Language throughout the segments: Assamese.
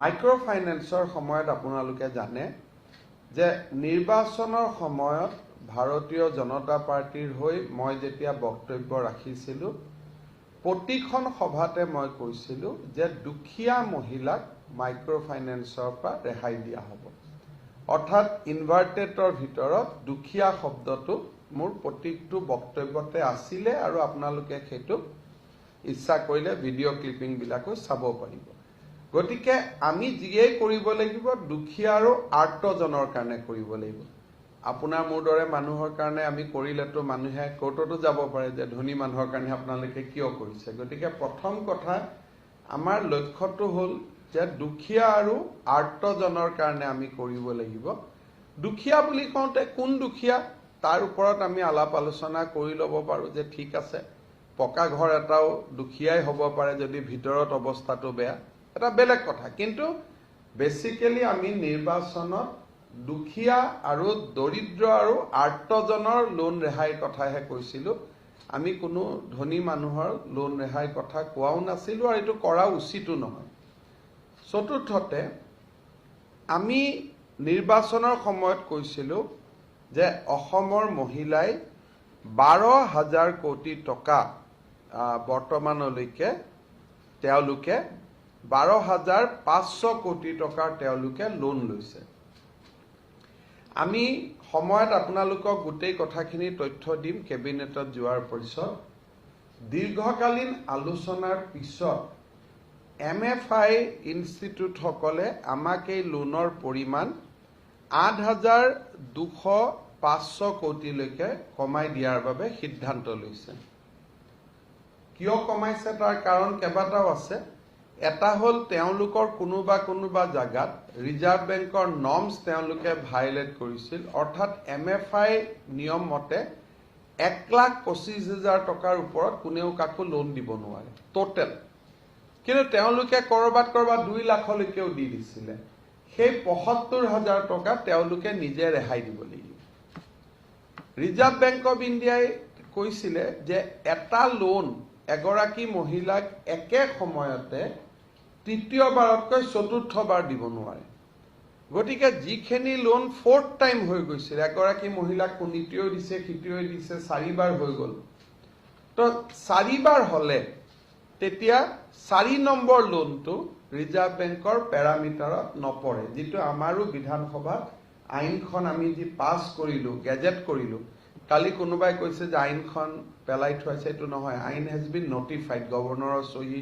মাইক্ৰ ফাইনেন্সৰ সময়ত আপোনালোকে জানে যে নিৰ্বাচনৰ সময়ত ভাৰতীয় জনতা পাৰ্টিৰ হৈ মই যেতিয়া বক্তব্য ৰাখিছিলোঁ প্ৰতিখন সভাতে মই কৈছিলোঁ যে দুখীয়া মহিলাক মাইক্ৰ ফাইনেন্সৰ পৰা ৰেহাই দিয়া হ'ব অৰ্থাৎ ইনভাৰ্টেডৰ ভিতৰত দুখীয়া শব্দটো মোৰ প্ৰতিটো বক্তব্যতে আছিলে আৰু আপোনালোকে সেইটো ইচ্ছা কৰিলে ভিডিঅ' ক্লিপিং বিলাকো চাব পাৰিব গতিকে আমি যিয়ে কৰিব লাগিব দুখীয়া আৰু আৰ্তজনৰ কাৰণে কৰিব লাগিব আপোনাৰ মোৰ দৰে মানুহৰ কাৰণে আমি কৰিলেতো মানুহে কোৰ্টতো যাব পাৰে যে ধনী মানুহৰ কাৰণে আপোনালোকে কিয় কৰিছে গতিকে প্ৰথম কথা আমাৰ লক্ষ্যটো হ'ল যে দুখীয়া আৰু আৰ্তজনৰ কাৰণে আমি কৰিব লাগিব দুখীয়া বুলি কওঁতে কোন দুখীয়া তাৰ ওপৰত আমি আলাপ আলোচনা কৰি ল'ব পাৰোঁ যে ঠিক আছে পকা ঘৰ এটাও দুখীয়াই হ'ব পাৰে যদি ভিতৰত অৱস্থাটো বেয়া এটা বেলেগ কথা কিন্তু বেসিক্যালি আমি নিৰ্বাচনত দুখীয়া আৰু দৰিদ্ৰ আৰু আৰ্তজনৰ লোন ৰেহাইৰ কথাহে কৈছিলোঁ আমি কোনো ধনী মানুহৰ লোন ৰেহাইৰ কথা কোৱাও নাছিলোঁ আৰু এইটো কৰা উচিতো নহয় চতুৰ্থতে আমি নিৰ্বাচনৰ সময়ত কৈছিলোঁ যে অসমৰ মহিলাই 12,000 কোটি টকা বৰ্তমানলৈকে তেওঁলোকে 12,500 কোটি টকাৰ তেওঁলোকে লোন লৈছে আমি সময়ত আপোনালোকক গোটেই কথাখিনি তথ্য দিম কেবিনেটত যোৱাৰ পিছত দীৰ্ঘকালীন আলোচনাৰ পিছত MFI ইনষ্টিটিউট সকলে আমাক এই লোনৰ পৰিমাণ 8,200-500 কোটিলৈকে কমাই দিয়াৰ বাবে সিদ্ধান্ত লৈছে কিয় কমাইছে তাৰ কাৰণ কেইবাটাও আছে এটা হল তেওঁলোকৰ কোনোবা জাগাত ৰিজাৰ্ভ বেংকৰ নৰ্মছ তেওঁলোকে ভায়োলেট কৰিছিল অৰ্থাৎ MFI নিয়ম মতে 1,25,000 টকাৰ ওপৰত কোনেও কাকো লোন দিব নোৱাৰে টোটেল কিন্তু তেওঁলোকে কৰবাত 2 লাখলৈকেও দি দিছিলে সেই 75,000 টকা তেওঁলোকে নিজে ৰেহাই দিব লাগিব ৰিজাৰ্ভ বেংক অফ ইণ্ডিয়াই কৈছিলে যে এটা লোন এগৰাকী মহিলাক একে সময়তে তৃতীয়বাৰতকৈ চতুৰ্থবাৰ দিব নোৱাৰে গতিকে যিখিনি লোন ফোৰ্থ টাইম হৈ গৈছিল এগৰাকী মহিলাক কোনিটিও দিছে খিটিও দিছে 4বাৰ হৈ গ'ল তো 4বাৰ হলে তেতিয়া 4 নম্বৰ লোনটো ৰিজাৰ্ভ বেংকৰ পেৰামিটাৰত নপৰে যেটো আমাৰো বিধানসভাত আইনখন আমি যি পাছ কৰিলো গেজেট কৰিলো কালি কোনোবাই কৈছে যে আইনখন পেলাই থৈছে এটো নহয় আইন হেজ বিন নটিফাইড গভৰ্ণৰৰ সহি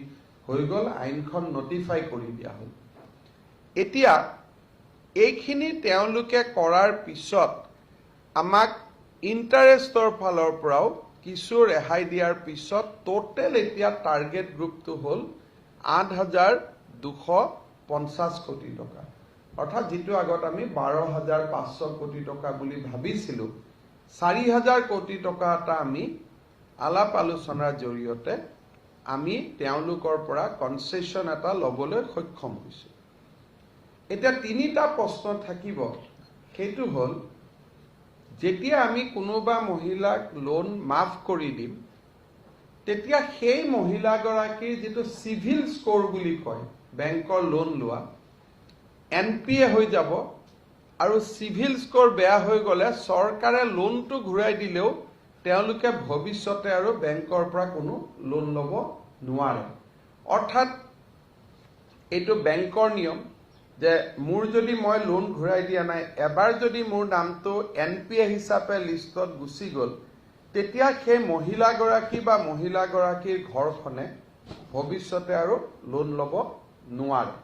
হৈ গ'ল আইনখন নটিফাই কৰি দিয়া হ'ল এতিয়া এইখিনি তেওঁলোকে কৰাৰ পিছত আমাক ইন্টাৰেষ্টৰ ফালৰ পৰাও কিছু ৰেহাই দিয়াৰ পিছত টোটেল এতিয়া টাৰ্গেট গ্ৰুপটো হ'ল 8,250 কোটি টকা অৰ্থাৎ যেটো আগত আমি 12,500 কোটি টকা বুলি ভাবিছিলো 4,000 কোটি টকা এটা আমি আলাপ আলোচনাৰ জৰিয়তে আমি তেওঁলোকৰ পৰা কনসেশন এটা লবলৈ সক্ষম হৈছো এতিয়া তিনিটা প্ৰশ্ন থাকিব সেইটো হল যেতিয়া আমি কোনোবা মহিলাক লোন মাফ কৰি দিম তেতিয়া সেই মহিলাগৰাকীৰ যেটো সিভিল স্কোৰ বুলি কয় বেংকৰ লোন লোৱা NPA হৈ যাব আৰু সিভিল স্কোৰ বেয়া হৈ গলে চৰকাৰে লোনটো ঘূৰাই দিলেও তেওঁলোকে ভৱিষ্যতে আৰু বেংকৰ পৰা কোনো লোন লব নোৱাৰে অৰ্থাৎ এইটো বেংকৰ নিয়ম যে মোৰ যদি মই লোন ঘূৰাই দিয়া নাই এবাৰ যদি মোৰ নামটো NPA হিচাপে লিষ্টত গুছি গল তেতিয়া সেই মহিলাগৰাকী বা মহিলাগৰাকীৰ ঘৰখনে ভৱিষ্যতে আৰু লোন লব নোৱাৰে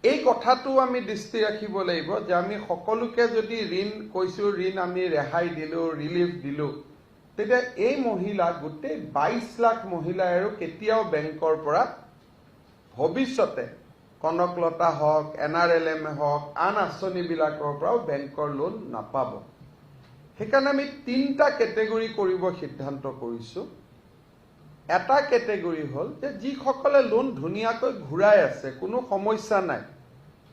এই কথাটো আমি দৃষ্টি ৰাখিব লাগিব যে আমি সকলোকে যদি ঋণ কৈছো ঋণ আমি ৰেহাই দিলো ৰিলিফ দিলো তেতিয়া এই মহিলা গোটেই 22 লাখ মহিলা আৰু কেতিয়াও বেংকৰ পৰা ভৱিষ্যতে কনকলতা হওক NRLM হওক আন আঁচনিবিলাকৰ পৰাও বেংকৰ লোন নাপাব সেইকাৰণে আমি তিনটা কেটেগৰী কৰিব সিদ্ধান্ত কৰিছো এটা কেটেগৰী হল যে যিসকলে লোন ধুনিয়াকৈ ঘূৰাই আছে কোনো সমস্যা নাই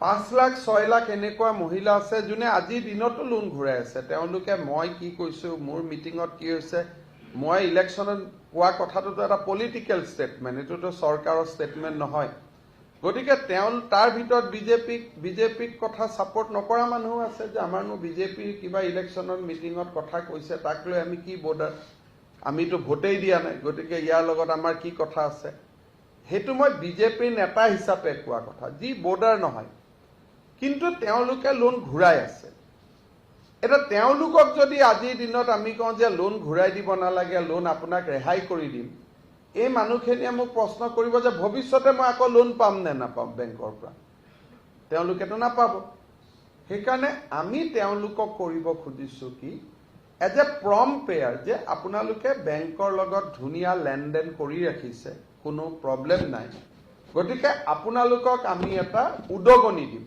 5 লাখ 6 লাখ এনেকুৱা মহিলা আছে যোনে আজি দিনতো লোন ঘূৰাই আছে তেওঁলোকে মই কি কৈছো মোৰ মিটিংত কি হৈছে মই ইলেকশ্যনত কোৱা কথাটো এটা পলিটিক্যাল ষ্টেটমেন্ট এটোটো চৰকাৰৰ ষ্টেটমেন্ট নহয় গতিকে তাৰ ভিতৰত বিজেপিক কথা সাপোৰ্ট নকৰা মানুহ আছে যে আমাৰনো বিজেপিৰ কিবা ইলেকশ্যনৰ মিটিঙত কথা কৈছে তাক লৈ আমি কি বৰ্ডাৰ আমিতো ভোটেই দিয়া নাই গতিকে ইয়াৰ লগত আমাৰ কি কথা আছে হেতু মই বিজেপিৰ নেতা হিচাপে কোৱা কথা যি বৰ্ডাৰ নহয় কিন্তু তেওঁলোকে লোন ঘূৰাই আছে এটা তেওঁলোকক যদি আজিৰ দিনত আমি কওঁ যে লোন ঘূৰাই দিব নালাগে লোন আপোনাক ৰেহাই কৰি দিম এই মানুহখিনিয়ে মোক প্ৰশ্ন কৰিব যে ভৱিষ্যতে মই আকৌ লোন পাম নে নাপাম বেংকৰ পৰা তেওঁলোকেতো নাপাব সেইকাৰণে আমি তেওঁলোকক কৰিব খুজিছো কি এজ এ প্ৰম পেয়াৰ যে আপোনালোকে বেংকৰ লগত ধুনীয়া লেনদেন কৰি ৰাখিছে কোনো প্ৰব্লেম নাই গতিকে আপোনালোকক আমি এটা উদগনি দিম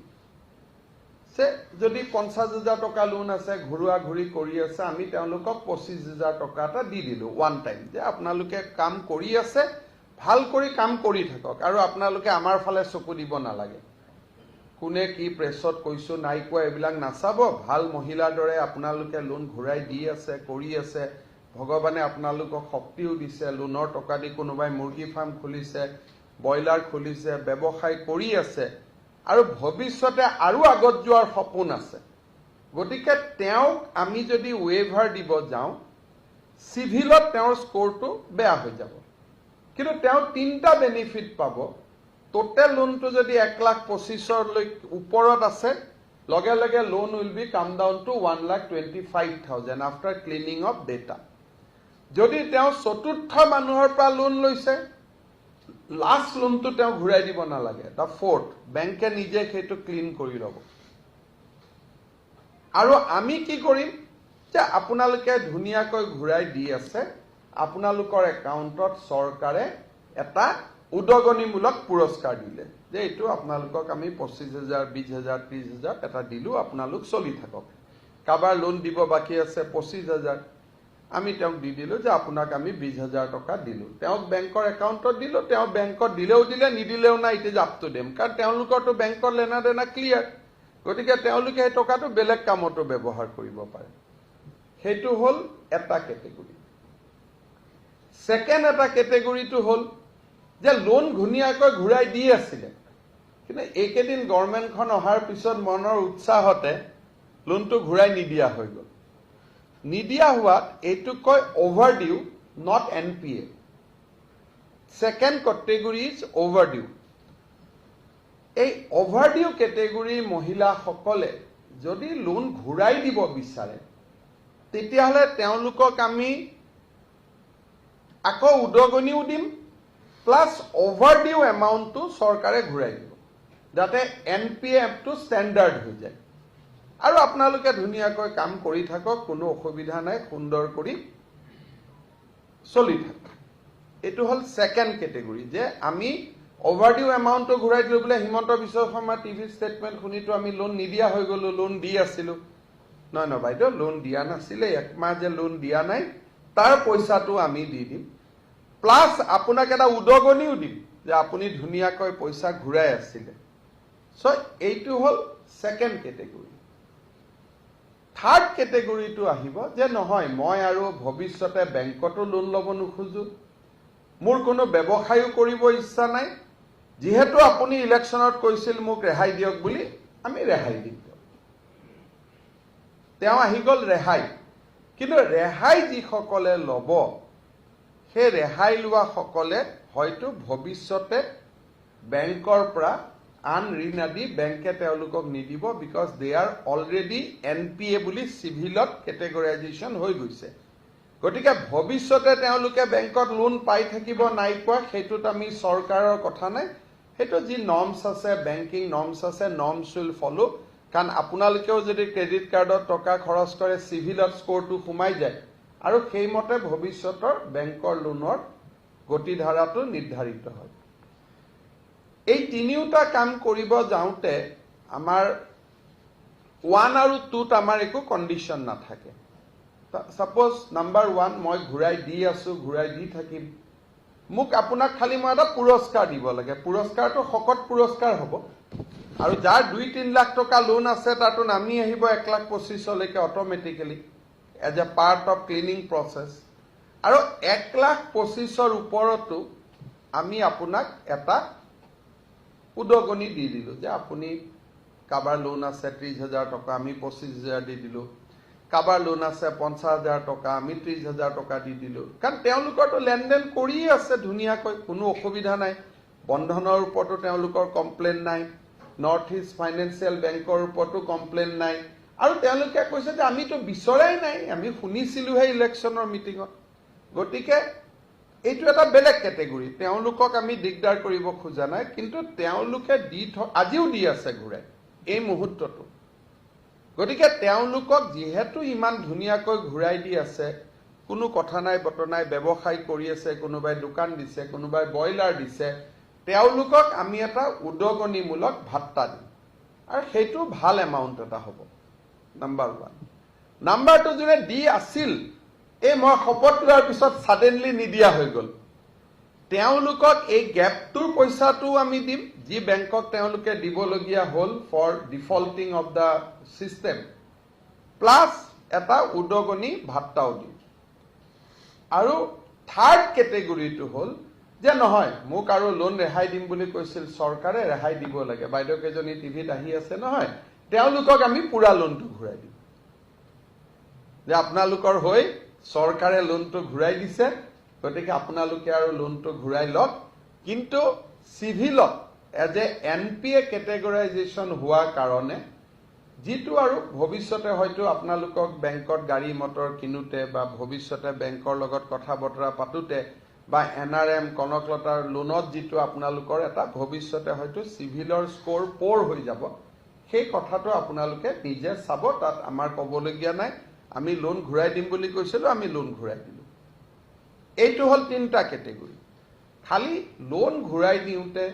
যে যদি 50,000 টকা লোন আছে ঘৰুৱা ঘূৰি কৰি আছে আমি তেওঁলোকক 25,000 টকা এটা দি দিলো ওৱান টাইম যে আপোনালোকে কাম কৰি আছে ভাল কৰি কাম কৰি থাকক আৰু আপোনালোকে আমাৰ ফালে চকু দিব নালাগে কোনে কি প্ৰেছত কৈছো নাই কোৱা এইবিলাক নাচাব ভাল মহিলাৰ দৰে আপোনালোকে লোন ঘূৰাই দি আছে কৰি আছে ভগৱানে আপোনালোকক শক্তিও দিছে লোনৰ টকা দি কোনোবাই মুৰ্গী ফাৰ্ম খুলিছে ব্ৰইলাৰ খুলিছে ব্যৱসায় কৰি আছে আৰু ভৱিষ্যতে আৰু আগত যোৱাৰ সপোন আছে গতিকে তেওঁক আমি যদি ৱেভাৰ দিব যাওঁ সিভিলত তেওঁৰ স্কোৰটো বেয়া হৈ যাব কিন্তু তেওঁ তিনটা বেনিফিট পাব টোটেল লোনটো যদি 1,25,000 ওপৰত আছে লগে লগে লোন উইল বি কাম down to 1,25,000 after cleaning of data যদি তেওঁ চতুৰ্থ মানুহৰ পৰা লোন লৈছে লাষ্ট লোনটো তেওঁ ঘূৰাই দিব নালাগে দা ফোৰ্থ বেংকে নিজে সেইটো ক্লিন কৰি ল'ব আৰু আমি কি কৰিম যে আপোনালোকে ধুনীয়াকৈ ঘূৰাই দি আছে আপোনালোকৰ একাউণ্টত চৰকাৰে এটা উদগনিমূলক পুৰস্কাৰ দিলে যে এইটো আপোনালোকক আমি 25,000 20,000 30,000 এটা দিলো আপোনালোক চলি থাকক কাবাৰ লোন দিব বাকি আছে 25,000 আমি তেওঁক দি দিলো যে আপোনাক আমি 20,000 টকা দিলো তেওঁক বেংকৰ একাউণ্টত দিলো তেওঁ বেংকত দিলেও দিলে নিদিলেও নাই it is up to them কাৰণ তেওঁলোকৰতো বেংকৰ লেনা দেনা ক্লিয়াৰ গতিকে তেওঁলোকে এই টকাটো বেলেগ কামতো ব্যৱহাৰ কৰিব পাৰে সেইটো হল এটা কেটেগৰী সেকেন্ড এটা কেটেগৰীটো হল যে লোন ঘুনিয়াকৈ ঘূৰাই দি আছিলে কিন্তু এইকেদিন গভৰ্ণমেণ্টখন অহাৰ পিছত মনৰ উৎসাহতে লোনটো ঘূৰাই নিদিয়া হৈ গ'ল নিদিয়া হোৱাত এইটো কয় overdue not NPA second category is overdue এই অভাৰডিউ কেটেগৰীৰ মহিলাসকলে যদি লোন ঘূৰাই দিব বিচাৰে তেতিয়াহলে তেওঁলোকক আমি আকৌ উদগনিও দিম প্লাস অভাৰডিউ এমাউণ্টটো চৰকাৰে ঘূৰাই দিব যাতে এনপিএফটো ষ্টেণ্ডাৰ্ড হৈ যায় আৰু আপোনালোকে ধুনীয়াকৈ কাম কৰি থাকক কোনো অসুবিধা নাই সুন্দৰ কৰি চলি থাকক এইটো হল সেকেন্ড কেটেগৰী যে আমি অভাৰডিউ এমাউণ্টটো ঘূৰাই দিলো বলে হিমন্ত বিশ্ব শৰ্মা টিভি ষ্টেটমেন্ট শুনিতো আমি লোন নিদিয়া হৈ গলো লোন দি আছিলো নহয় নহয় বাইদেউ লোন দিয়া নাছিলে একমাহ যে লোন দিয়া নাই তাৰ পইচাটো আমি দি দিম প্লাস আপোনাক এটা উদগনিও দিম যে আপুনি ধুনীয়াকৈ পইচা ঘূৰাই আছিলে সো এইটো হল সেকেন্ড কেটেগৰী থাৰ্ড কেটেগৰীটো আহিব যে নহয় মই আৰু ভৱিষ্যতে বেংকতো লোন ল'ব নোখোজো মোৰ কোনো ব্যৱসায়ও কৰিব ইচ্ছা নাই যেহেতু আপুনি ইলেকশ্যনত কৈছিল মোক ৰেহাই দিয়ক বুলি আমি ৰেহাই দিম তেওঁ আহি গ'ল ৰেহাই কিন্তু ৰেহাই যিসকলে ল'ব সেই ৰেহাই লোৱা সকলে হয়তো ভৱিষ্যতে বেংকৰ পৰা আন ঋণ আদি বেংকে তেওঁলোকক নিদিব because they R already NPA বুলি চিভিলত কেটেগৰাইজেশ্যন হৈ গৈছে গতিকে ভৱিষ্যতে তেওঁলোকে বেংকত লোন পাই থাকিব নাই পোৱা সেইটোত আমি চৰকাৰৰ কথা নাই সেইটো যি নৰ্মছ আছে বেংকিং নৰ্মছ আছে নৰ্মছ উইল ফলো কাৰণ আপোনালোকেও যদি ক্ৰেডিট কাৰ্ডত টকা খৰচ কৰে চিভিলত স্কোৰটো সোমাই যায় আৰু সেইমতে ভৱিষ্যতৰ বেংকৰ লোনৰ গতিধাৰাটো নিৰ্ধাৰিত হয় এই তিনিওটা কাম কৰিব যাওঁতে আমাৰ 1 আৰু 2ত আমাৰ একো কণ্ডিশ্যন নাথাকে সাপোজ নাম্বাৰ 1 মই ঘূৰাই দি আছো ঘূৰাই দি থাকিম মোক আপোনাক খালি মই এটা পুৰস্কাৰ দিব লাগে পুৰস্কাৰটো শকত পুৰস্কাৰ হ'ব আৰু যাৰ 2-3 লাখ টকা লোন আছে তাতো নামি আহিব 1,25,000 লৈকে automatically as a part of cleaning process আৰু 1,25,000 ওপৰতো আমি আপোনাক এটা উদগনি দি দিলো যে আপুনি কাবাৰ লোন আছে 30,000 টকা আমি 25,000 দি দিলো, কাবাৰ লোন আছে 50,000 টকা আমি 30,000 টকা দি দিলো। কাৰণ তেওঁলোকৰতো লেনদেন কৰিয়ে আছে ধুনীয়াকৈ, কোনো অসুবিধা নাই। বন্ধনৰ ওপৰতো তেওঁলোকৰ কমপ্লেইন নাই, নৰ্থ ইষ্ট ফাইনেন্সিয়েল বেংকৰ ওপৰতো কমপ্লেইন নাই। আৰু তেওঁলোকে কৈছে যে আমিতো বিচৰাই নাই, আমি শুনিছিলোহে ইলেকশ্যনৰ মিটিঙত। গতিকে এইটো এটা বেলেগ কেটেগৰী, তেওঁলোকক আমি দিগদাৰ কৰিব খোজা নাই, কিন্তু তেওঁলোকে আজিও দি আছে ঘূৰাই এই মুহূৰ্তটো। গতিকে তেওঁলোকক যিহেতু ইমান ধুনীয়াকৈ ঘূৰাই দি আছে, কোনো কথা নাই বতৰা নাই, ব্যৱসায় কৰি আছে, কোনোবাই দোকান দিছে, কোনোবাই ব্ৰইলাৰ দিছে, তেওঁলোকক আমি এটা উদগনিমূলক ভাত্তা দিম আৰু সেইটো ভাল এমাউণ্ট এটা হ'ব। নাম্বাৰ 1। নাম্বাৰ 2, যোনে দি আছিল এই মই শপত লোৱাৰ পিছত ছাডেনলি নিদিয়া হৈ গ'ল, তেওঁলোকক এই গেপটোৰ পইচাটো আমি দিম, যি বেংকক তেওঁলোকে দিবলগীয়া হ'ল for defaulting of the system, plus এটা উদগনি ভাত্তাও দিম। আৰু থাৰ্ড কেটেগৰীটো হ'ল যে নহয় মোক আৰু লোন ৰেহাই দিম বুলি কৈছিল চৰকাৰে, ৰেহাই দিব লাগে, বাইদেউ কেইজনী টিভিত আহি আছে নহয়, তেওঁলোকক আমি পুৰা লোনটো ঘূৰাই দিম। যে আপোনালোকৰ হৈ চৰকাৰে লোনটো ঘূৰাই দিছে, গতিকে আপোনালোকে আৰু লোনটো ঘূৰাই লওক, কিন্তু চিভিলত এজ এ NPA কেটেগৰাইজেশ্যন হোৱাৰ কাৰণে যিটো আৰু ভৱিষ্যতে হয়তো আপোনালোকক বেংকত গাড়ী মটৰ কিনোতে বা ভৱিষ্যতে বেংকৰ লগত কথা বতৰা পাতোতে বা NRM কনকলতাৰ লোনত যিটো আপোনালোকৰ এটা ভৱিষ্যতে হয়তো চিভিলৰ স্ক'ৰ 4 হৈ যাব, সেই কথাটো আপোনালোকে নিজে চাব, তাত আমাৰ ক'বলগীয়া নাই। আমি লোন ঘূৰাই দিম বুলি কৈছিলোঁ, আমি লোন ঘূৰাই দিলোঁ। এইটো হ'ল 3টা কেটেগৰী। খালি লোন ঘূৰাই দিওঁতে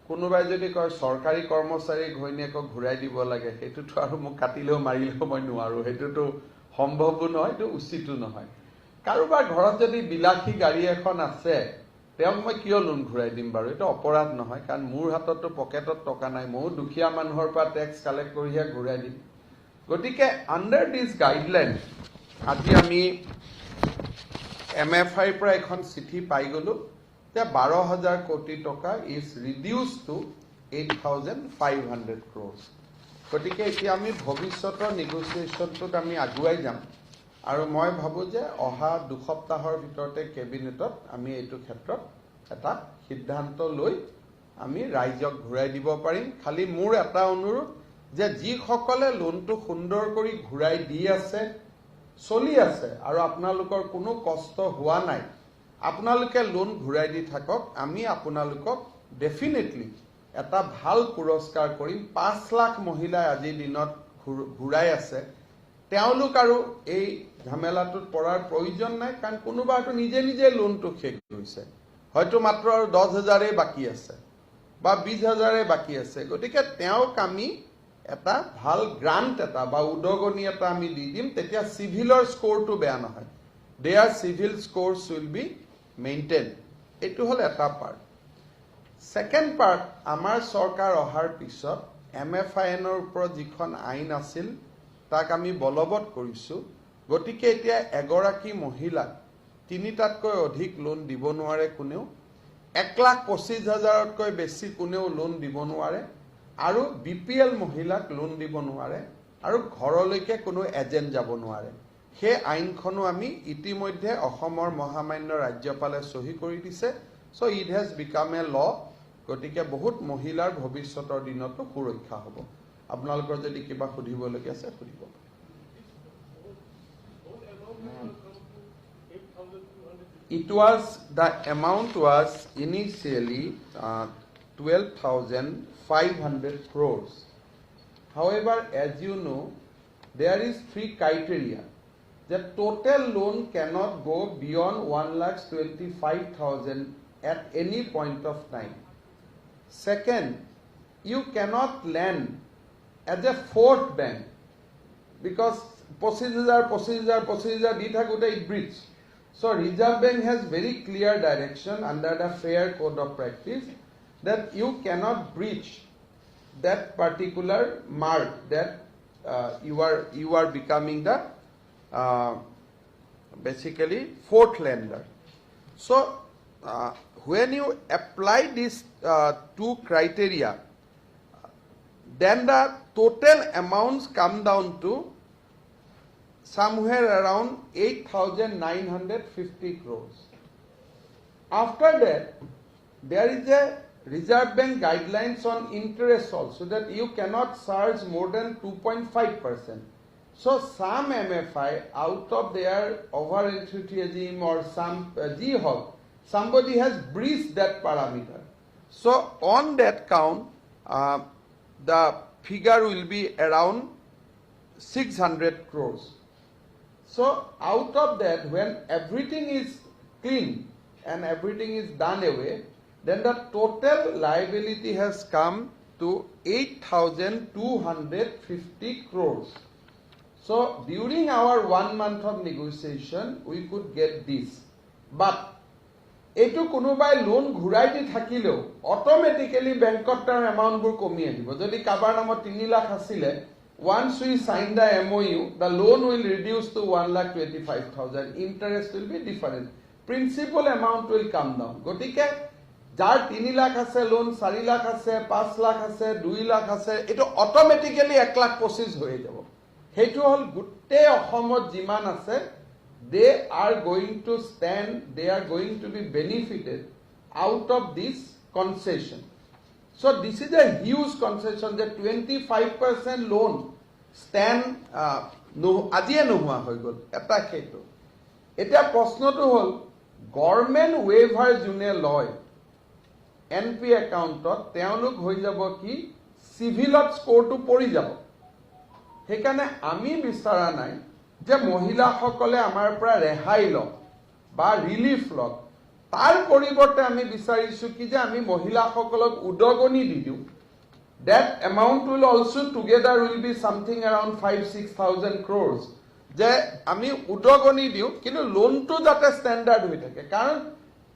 কোনোবাই যদি কয় চৰকাৰী কৰ্মচাৰী ঘৈণীয়েকক ঘূৰাই দিব লাগে, সেইটোতো আৰু মোক কাটিলেও মাৰিলেও মই নোৱাৰোঁ, সেইটোতো সম্ভৱো নহয়, এইটো উচিতো নহয়। কাৰোবাৰ ঘৰত যদি বিলাসী গাড়ী এখন আছে, তেওঁক মই কিয় লোন ঘূৰাই দিম বাৰু? এইটো অপৰাধ নহয়, কাৰণ মোৰ হাততো পকেটত টকা নাই, ময়ো দুখীয়া মানুহৰ পৰা টেক্স কালেক্ট কৰিহে ঘূৰাই দিম। গতিকে আণ্ডাৰ দিছ গাইডলাইন আজি আমি MFIৰ পৰা এখন চিঠি পাই গ'লো যে 12,000 কোটি টকা ইজ ৰিডিউচ টু 8,500 crores। গতিকে এতিয়া আমি ভৱিষ্যতৰ নেগচিয়েশ্যনটোত আমি আগুৱাই যাম আৰু মই ভাবোঁ যে অহা 2 সপ্তাহৰ ভিতৰতে কেবিনেটত আমি এইটো ক্ষেত্ৰত এটা সিদ্ধান্ত লৈ আমি ৰাইজক ঘূৰাই দিব পাৰিম। খালি মোৰ এটা অনুৰোধ যে যিসকলে লোনটো সুন্দৰ কৰি ঘূৰাই দি আছে, চলি আছে আৰু আপোনালোকৰ কোনো কষ্ট হোৱা নাই, আপোনালোকে লোন ঘূৰাই দি থাকক। আমি আপোনালোকক ডেফিনেটলি এটা ভাল পুৰস্কাৰ কৰিম। 5 লাখ মহিলাই আজিৰ দিনত ঘূৰাই আছে, তেওঁলোক আৰু এই ঝামেলাটোত পৰাৰ প্ৰয়োজন নাই, কাৰণ কোনোবা হয়তো নিজে নিজে লোনটো শেষ কৰিছে, হয়তো মাত্ৰ আৰু 10,000 বাকী আছে বা 20,000 বাকী আছে। গতিকে তেওঁক আমি এটা ভাল গ্ৰান্ট এটা বা উদগনি এটা আমি দি দিম, তেতিয়া চিভিলৰ স্ক'ৰটো বেয়া নহয়, there civil scores will be maintain. এইটো হ'ল এটা পাৰ্ট। ছেকেণ্ড পাৰ্ট, আমাৰ চৰকাৰ অহাৰ পিছত MFINৰ ওপৰত যিখন আইন আছিল তাক আমি বলবৎ কৰিছোঁ। গতিকে এতিয়া এগৰাকী মহিলাক 3টাতকৈ অধিক লোন দিব নোৱাৰে কোনেও, 1,25,000তকৈ বেছি কোনেও লোন দিব নোৱাৰে, আৰু BPL মহিলাক লোন দিব নোৱাৰে, আৰু ঘৰলৈকে কোনো এজেণ্ট যাব নোৱাৰে। সেই আইনখনো আমি ইতিমধ্যে অসমৰ মহামান্য ৰাজ্যপালে চহী কৰি দিছে। চ' ইট হেজ বিকাম এ ল। গতিকে বহুত মহিলাৰ ভৱিষ্যতৰ দিনতো সুৰক্ষা হ'ব। আপোনালোকৰ যদি কিবা সুধিবলগীয়া আছে সুধিব। The amount was initially 12,500 crores. However, as you know, there is 3 criteria. The total loan cannot go beyond 1,25,000 at any point of time. Second, you cannot lend as a fourth bank, because 25,000 di thakute it breach. So Reserve Bank has very clear direction under the Fair Code of Practice that you cannot breach that particular mark that you are becoming the basically fourth lender. So when you apply these two criteria, then the total amounts come down to somewhere around 8,950 crores. After that, there is a Reserve Bank guidelines on interest also, that you cannot charge more than 2.5%. So some MFI, out of their over enthusiasm or some GHOG, somebody has breached that parameter. So on that count, the figure will be around 600 crores. So out of that, when everything is clean and everything is done away, then the total liability has come to 8,250 crores. So during our 1 month of negotiation, we could get this. But etu kunubai loan ghurai di thakileo automatically bankot tar amount bur komi ahibo. Jodi kabar namot 3 lakh asile, once we sign the MOU, the loan will reduce to 1,25,000. Interest will be different. Principal amount will come down. Gotike jar 3 lakh ase loan 4 lakh ase 5 lakh ase 2 lakh ase, eto automatically 1,25,000 hoye jabo. Hetu hol gutte Ohomot jiman ase, they are going to stand, they are going to be benefited out of this concession. So this is a huge concession, that 25% loan stand আজিয়ে নোহোৱা হৈ গ'ল এটা সেইটো. এতিয়া প্ৰশ্নটো হ'ল, গভৰ্ণমেণ্ট ৱেভাৰ যোনে লয় NP একাউণ্টত, তেওঁলোক হৈ যাব কি চিভিলত স্কোৰটো পৰি যাব. সেইকাৰণে আমি বিচৰা নাই যে মহিলাসকলে আমাৰ পৰা ৰেহাই লওক বা ৰিলিফ লওক. তাৰ পৰিৱৰ্তে আমি বিচাৰিছো কি যে আমি মহিলাসকলক উদগনি দি দিওঁ. That amount will also together will be something around 5-6,000 crores. যে আমি উদগনি দিওঁ, কিন্তু লোনটো যাতে ষ্টেণ্ডাৰ্ড হৈ থাকে. কাৰণ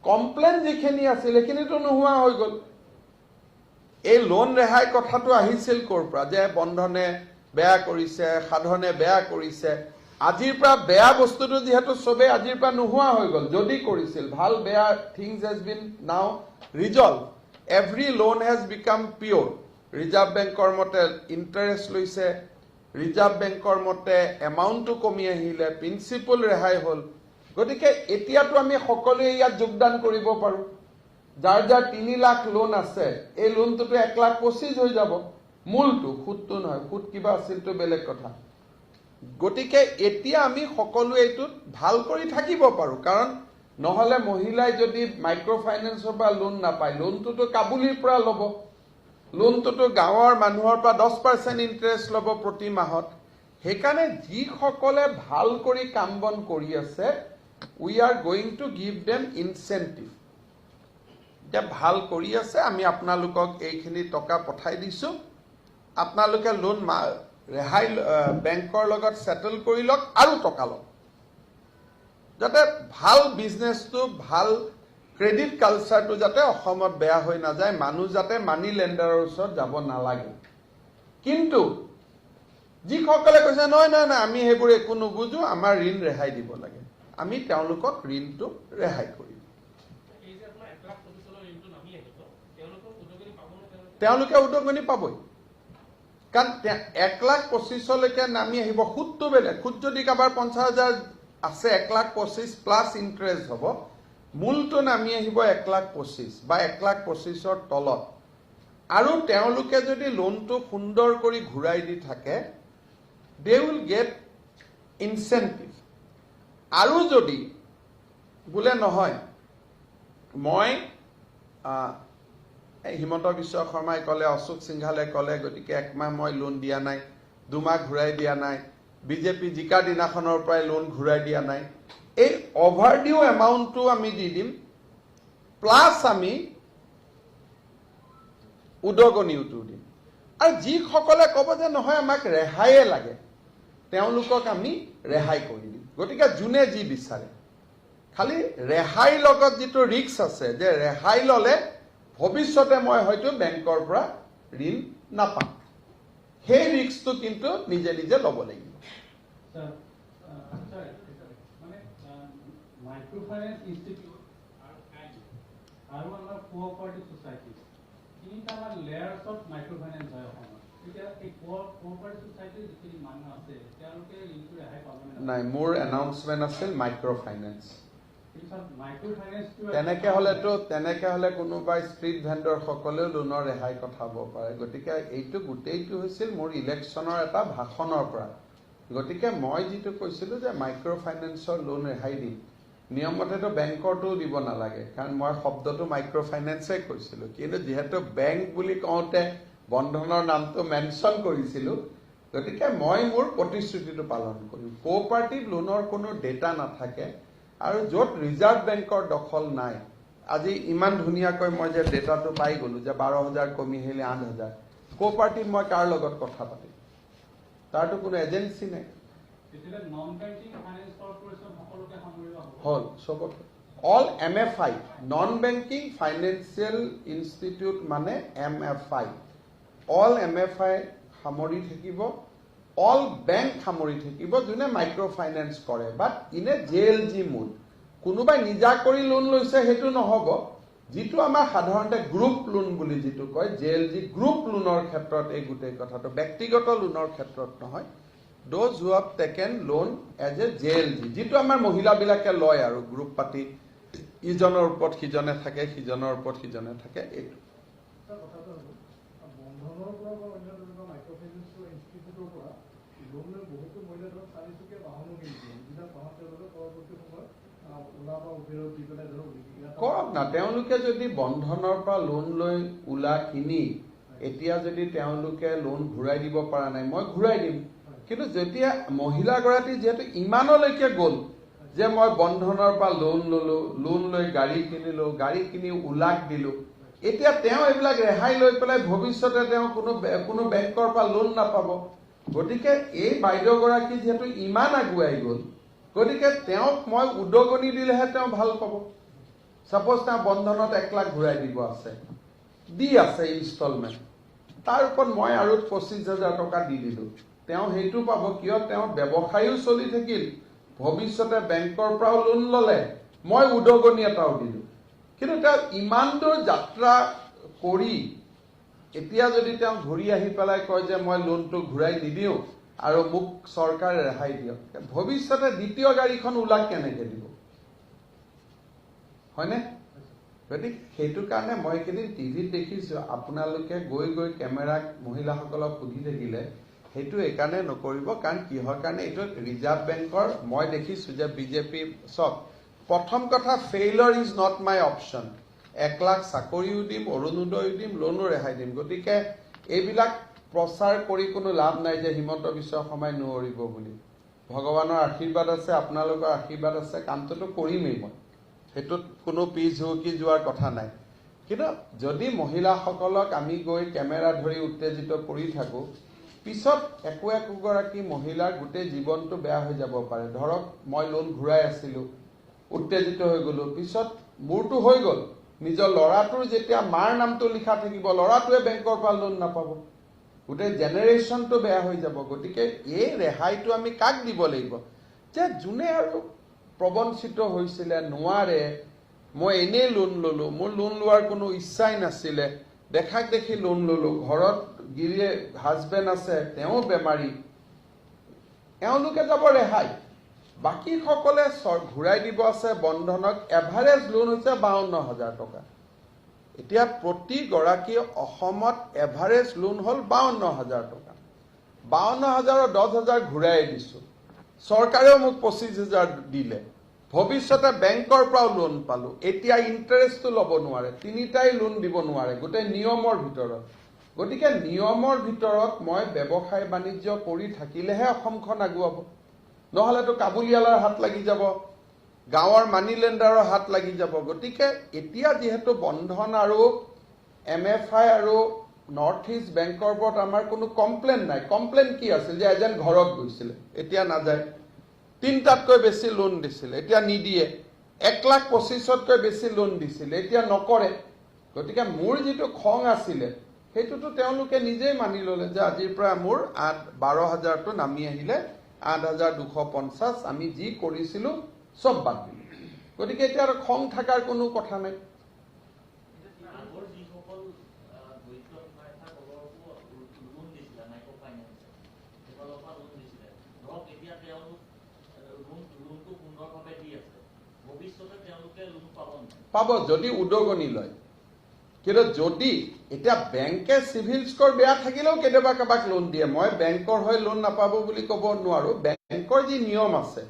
কমপ্লেইন যিখিনি আছিল সেইখিনিতো নোহোৱা হৈ গ'ল. এই লোন ৰেহাই কথাটো আহিছিল ক'ৰ পৰা, যে বন্ধনে বেয়া কৰিছে, সাধনে বেয়া কৰিছে. আজিৰ পৰা বেয়া বস্তুটো যিহেতু চবে আজিৰ পৰা নোহোৱা হৈ গ'ল, যদি কৰিছিল ভাল বেয়া, things has been now resolved. Every loan has become pure. Reserve বেংকৰ মতে ইণ্টাৰেষ্ট লৈছে, ৰিজাৰ্ভ বেংকৰ মতে এমাউণ্টটো কমি আহিলে, প্ৰিন্সিপল ৰেহাই হ'ল. গতিকে এতিয়াতো আমি সকলোৱে ইয়াত যোগদান কৰিব পাৰোঁ. যাৰ যাৰ 3 লাখ লোন আছে, এই লোনটোতো 1,25,000 হৈ যাব. মূলটো, সুদটো নহয়, সুদ কিবা আছিলতো বেলেগ কথা. গতিকে এতিয়া আমি সকলোৱে এইটোত ভাল কৰি থাকিব পাৰোঁ. কাৰণ নহ'লে মহিলাই যদি মাইক্ৰ' ফাইনেন্সৰ পৰা লোন নাপায়, লোনটোতো কাবুলীৰ পৰা ল'ব. লোনটোতো গাঁৱৰ মানুহৰ পৰা 10% ইণ্টাৰেষ্ট ল'ব প্ৰতি মাহত. সেইকাৰণে যিসকলে ভাল কৰি কাম বন কৰি আছে, we are going to give them incentive. যে ভাল কৰি আছে, আমি আপোনালোকক এইখিনি টকা পঠাই দিছোঁ, আপোনালোকে লোন ৰেহাই বেংকৰ লগত সেটেল কৰি লওক আৰু টকা লওক, যাতে ভাল বিজনেছটো, ভাল ক্ৰেডিট কালচাৰটো যাতে অসমত বেয়া হৈ নাযায়, মানুহ যাতে মানি লেণ্ডাৰৰ ওচৰত যাব নালাগে. কিন্তু যিসকলে কৈছে নহয় নহয় নহয় আমি সেইবোৰ একো নুবুজো, আমাৰ ঋণ ৰেহাই দিব লাগে, আমি তেওঁলোকক ঋণটো ৰেহাই কৰিম. তেওঁলোকে উদগনি পাবই, কাৰণ 1,25,000লৈকে নামি আহিব. সুদটো বেলেগ, সুদ যদি কাৰোবাৰ 50,000 আছে, 1,25,000 প্লাছ ইণ্টাৰেষ্ট হ'ব, মূলটো নামি আহিব 1,25,000 বা 1,25,000ৰ তলত. আৰু তেওঁলোকে যদি লোনটো সুন্দৰ কৰি ঘূৰাই দি থাকে, they will get incentive. আৰু যদি বোলে নহয়, মই হিমন্ত বিশ্ব শৰ্মাই ক'লে, অশোক সিংঘালে ক'লে, গতিকে 1 মাহ মই লোন দিয়া নাই, 2 মাহ ঘূৰাই দিয়া নাই, বিজেপি জিকাৰ দিনাখনৰ পৰাই লোন ঘূৰাই দিয়া নাই, এই অভাৰডিউ এমাউণ্টটো আমি দি দিম, প্লাছ আমি উদগনিওটো দিম. আৰু যিসকলে ক'ব যে নহয় আমাক ৰেহাইয়ে লাগে, তেওঁলোকক আমি ৰেহাই কৰি দিম. গতিকে যোনে যি বিচাৰে, খালি ৰেহাইৰ লগত যিটো ৰিস্ক আছে, যে ৰেহাই ল'লে ভৱিষ্যতে মই হয়তো বেংকৰ পৰা ঋণ নাপাম, সেই ৰিস্কটো কিন্তু নিজে নিজে ল'ব লাগিব. আৰু আমাৰ কোঅপাৰেটিভ ছ'চাইটি তিনিটা আমাৰ লেয়াৰ্ছত মাইক্ৰ' ফাইনেন্স হয় অসমত। এতিয়া এই কোঅপাৰেটিভ ছ'চাইটিৰ যিখিনি মানুহ আছে তেওঁলোকে ঋণটো ৰেহাই পাবনে নাই? মোৰ এনাউন্সমেণ্ট আছিল মাইক্ৰ' ফাইনেন্স। মাইক্ৰ' ফাইনেন্সটো তেনেকে হলে কোনোবাই ষ্ট্ৰীট ভেণ্ডৰ সকলেও লোনৰ ৰেহাই কথা হ'ব পাৰে। গতিকে এইটো গোটেইটো হৈছিল মোৰ ইলেকশ্যনৰ এটা ভাষণৰ পৰা। গতিকে মই যিটো কৈছিলোঁ যে মাইক্ৰ' ফাইনেন্সৰ লোন ৰেহাই দিম, নিয়মতেতো বেংকৰটোও দিব নালাগে, কাৰণ মই শব্দটো মাইক্ৰ' ফাইনেন্সে কৈছিলোঁ। কিন্তু যিহেতু বেংক বুলি কওঁতে বন্ধনৰ নামটো মেনশ্যন কৰিছিলোঁ, গতিকে মই মোৰ প্ৰতিশ্ৰুতিটো পালন কৰিম। কোঅপাৰেটিভ লোনৰ কোনো ডেটা নাথাকে আৰু য'ত ৰিজাৰ্ভ বেংকৰ দখল নাই। আজি ইমান ধুনীয়াকৈ মই যে ডেটাটো পাই গ'লোঁ যে 12,000 কমি আহিলে 8,000, কোঅপাৰেটিভ মই কাৰ লগত কথা পাতিম? তাৰতো কোনো এজেঞ্চি নাই। হ'ল চবকে all MFI, non banking financial institute মানে MFI, অল MFI সামৰি থাকিব, অল বেংক সামৰি থাকিব যোনে মাইক্ৰ' ফাইনেন্স কৰে। বাট ইনে JLG মোড কোনোবাই নিজা কৰি লোন লৈছে সেইটো নহ'ব। যিটো আমাৰ সাধাৰণতে গ্ৰুপ লোন বুলি যিটো কয়, JLG গ্ৰুপ লোনৰ ক্ষেত্ৰত এই গোটেই কথাটো, ব্যক্তিগত লোনৰ ক্ষেত্ৰত নহয়। Those who have taken loan as a JLG, যিটো আমাৰ মহিলাবিলাকে লয় আৰু গ্ৰুপ পাতি ইজনৰ ওপৰত সিজনে থাকে, সিজনৰ ওপৰত সিজনে থাকে। এইটো কৰক না। তেওঁলোকে যদি বন্ধনৰ পৰা লোন লৈ ওলা কিনি এতিয়া যদি তেওঁলোকে লোন ঘূৰাই দিব পৰা নাই, মই ঘূৰাই দিম। কিন্তু যেতিয়া মহিলাগৰাকী যিহেতু ইমানলৈকে গ'ল যে মই বন্ধনৰ পৰা লোন ললো, লোন লৈ গাড়ী কিনিলো, গাড়ী কিনি ওলাক দিলো, এতিয়া তেওঁ এইবিলাক ৰেহাই লৈ পেলাই ভৱিষ্যতে তেওঁ কোনো বেংকৰ পৰা লোন নাপাব। গতিকে এই বাইদেউগৰাকী যিহেতু ইমান আগুৱাই গ'ল, গতিকে তেওঁক মই উদগনি দিলেহে তেওঁ ভাল পাব। ছাপ'জ তেওঁ বন্ধনত 1 লাখ ঘূৰাই দিব আছে, দি আছে ইনষ্টলমেণ্ট, তাৰ ওপৰত মই আৰু 25,000 টকা দি দিলোঁ, তেওঁ সেইটো পাব। কিয়? তেওঁৰ ব্যৱসায়ো চলি থাকিল, ভৱিষ্যতে বেংকৰ পৰাও লোন ল'লে, মই উদগনি এটাও দিলোঁ। কিন্তু তেওঁ ইমান দূৰ যাত্ৰা কৰি এতিয়া যদি তেওঁ ঘূৰি আহি পেলাই কয় যে মই লোনটো ঘূৰাই নিদিওঁ আৰু মোক চৰকাৰে ৰেহাই দিয়ক, ভৱিষ্যতে দ্বিতীয় গাড়ীখন ওলাক কেনেকে দিব? হয়নে? গতিকে সেইটো কাৰণে মই এইকেইদিন টিভিত দেখিছোঁ আপোনালোকে গৈ গৈ কেমেৰাক মহিলাসকলক সুধি থাকিলে সেইটো এইকাৰণে নকৰিব। কাৰণ কিহৰ কাৰণে? এইটো ৰিজাৰ্ভ বেংকৰ মই দেখিছোঁ যে বিজেপি চব প্ৰথম কথা, failure is not my option. 1 lakh চাকৰিও দিম, অৰুণোদয়ো দিম, লোনো ৰেহাই দিম। গতিকে এইবিলাক প্ৰচাৰ কৰি কোনো লাভ নাই যে হিমন্ত বিশ্ব শৰ্মাই নোৱাৰিব বুলি। ভগৱানৰ আশীৰ্বাদ আছে, আপোনালোকৰ আশীৰ্বাদ আছে, কামটোতো কৰিমেই মই, সেইটোত কোনো পিছ হুকি যোৱাৰ কথা নাই। কিন্তু যদি মহিলাসকলক আমি গৈ কেমেৰা ধৰি উত্তেজিত কৰি থাকোঁ, পিছত একোগৰাকী মহিলাৰ গোটেই জীৱনটো বেয়া হৈ যাব পাৰে। ধৰক মই লোন ঘূৰাই আছিলোঁ, উত্তেজিত হৈ গ'লোঁ, পিছত মোৰটো হৈ গ'ল, নিজৰ ল'ৰাটোৰ যেতিয়া মাৰ নামটো লিখা থাকিব, ল'ৰাটোৱে বেংকৰ পৰা লোন নাপাব, গোটেই জেনেৰেশ্যনটো বেয়া হৈ যাব। গতিকে এই ৰেহাইটো আমি কাক দিব লাগিব? যে যোনে আৰু প্ৰবঞ্চিত হৈছিলে, নোৱাৰে, মই এনেই লোন ল'লোঁ, মোৰ লোন লোৱাৰ কোনো ইচ্ছাই নাছিলে, দেখাক দেখি লোন ল'লোঁ, ঘৰত গিৰিয়ে হাজবেণ্ড আছে, তেওঁ বেমাৰী, এওঁলোকে যাব ৰেহাই। বাকী সকলে ঘূৰাই দিব আছে বন্ধনক। এভাৰেজ লোন হৈছে 52,000 টকা। এতিয়া প্ৰতিগৰাকী অসমত এভাৰেজ লোন হ'ল 52,000 টকা। 52,000ৰ 10,000 ঘূৰাই দিছোঁ, চৰকাৰেও মোক 25,000 দিলে, ভৱিষ্যতে বেংকৰ পৰাও লোন পালোঁ। এতিয়া ইণ্টাৰেষ্টটো ল'ব নোৱাৰে, 3টাই লোন দিব নোৱাৰে গোটেই নিয়মৰ ভিতৰত। গতিকে নিয়মৰ ভিতৰত মই ব্যৱসায় বাণিজ্য কৰি থাকিলেহে অসমখন আগুৱাব, নহ'লেতো কাবুলিয়ালৰ হাত লাগি যাব, গাঁৱৰ মানি লেণ্ডাৰৰ হাত লাগি যাব। গতিকে এতিয়া যিহেতু বন্ধন আৰু MFI আৰু নৰ্থ ইষ্ট বেংকৰ ওপৰত আমাৰ কোনো কমপ্লেইন নাই। কমপ্লেইন কি আছিল? যে এজেণ্ট ঘৰত গৈছিলে, এতিয়া নাযায়, 3টাতকৈ বেছি লোন দিছিলে, এতিয়া নিদিয়ে, 1,25,000তকৈ বেছি লোন দিছিলে, এতিয়া নকৰে। গতিকে মোৰ যিটো খং আছিলে সেইটোতো তেওঁলোকে নিজেই মানি ল'লে যে আজিৰ পৰা মোৰ 12,000টো নামি আহিলে 8,250, আমি যি কৰিছিলোঁ চব বাদ দিলোঁ। গতিকে এতিয়া আৰু খং থকাৰ কোনো কথা নাই। পাব যদি উদগনি লয় কিন্তু যদি এতিয়া বেংকে সিভিল স্কোৰ বেয়া থাকিলেও কেতিয়াবা কাবাক লোন দিয়ে মই বেংকৰ হৈ লোন নাপাব বুলি ক'ব নোৱাৰো বেংকৰ যি নিয়ম আছে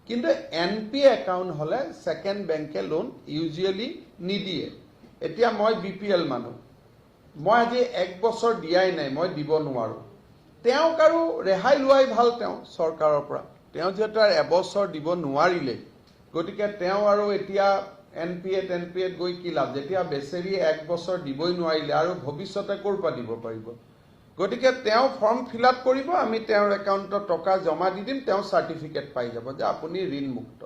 কিন্তু এনপি একাউণ্ট হলে সেকেন্ড বেংকে লোন ইউজুৱেলি নিদিয়ে এতিয়া মই বিপিএল মানুহ মই আজি 1 বছৰ দিয়াই নাই মই দিব নোৱাৰো তেওঁক আৰু ৰেহাই লোৱাই ভাল তেওঁ চৰকাৰৰ পৰা তেওঁ যেটা এবছৰ দিব নোৱাৰিলে গতিকে তেওঁ আৰু এতিয়া এনপিএত গৈ কি লাভ যেতিয়া বেচেৰি 1 বছৰ দিবই নোৱাৰিলে আৰু ভৱিষ্যতে ক'ৰ পৰা দিব পাৰিব গতিকে তেওঁ ফৰ্ম ফিল আপ কৰিব আমি তেওঁৰ একাউণ্টত টকা জমা দি দিম তেওঁ চাৰ্টিফিকেট পাই যাব যে আপুনি ঋণ মুক্ত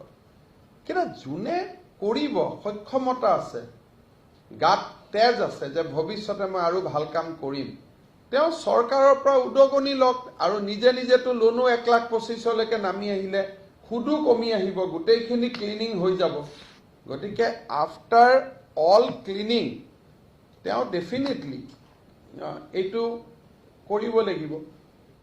কিন্তু যোনে কৰিব সক্ষমতা আছে গাত তেজ আছে যে ভৱিষ্যতে মই আৰু ভাল কাম কৰিম তেওঁ চৰকাৰৰ পৰা উদগনি লওক আৰু নিজে নিজেতো লোনো 1,25,000 লৈকে নামি আহিলে সুদো কমি আহিব গোটেইখিনি ক্লিনিং হৈ যাব গতিকে আফটাৰ অল ক্লিনিং তেওঁ ডেফিনেটলি এইটো কৰিব লাগিব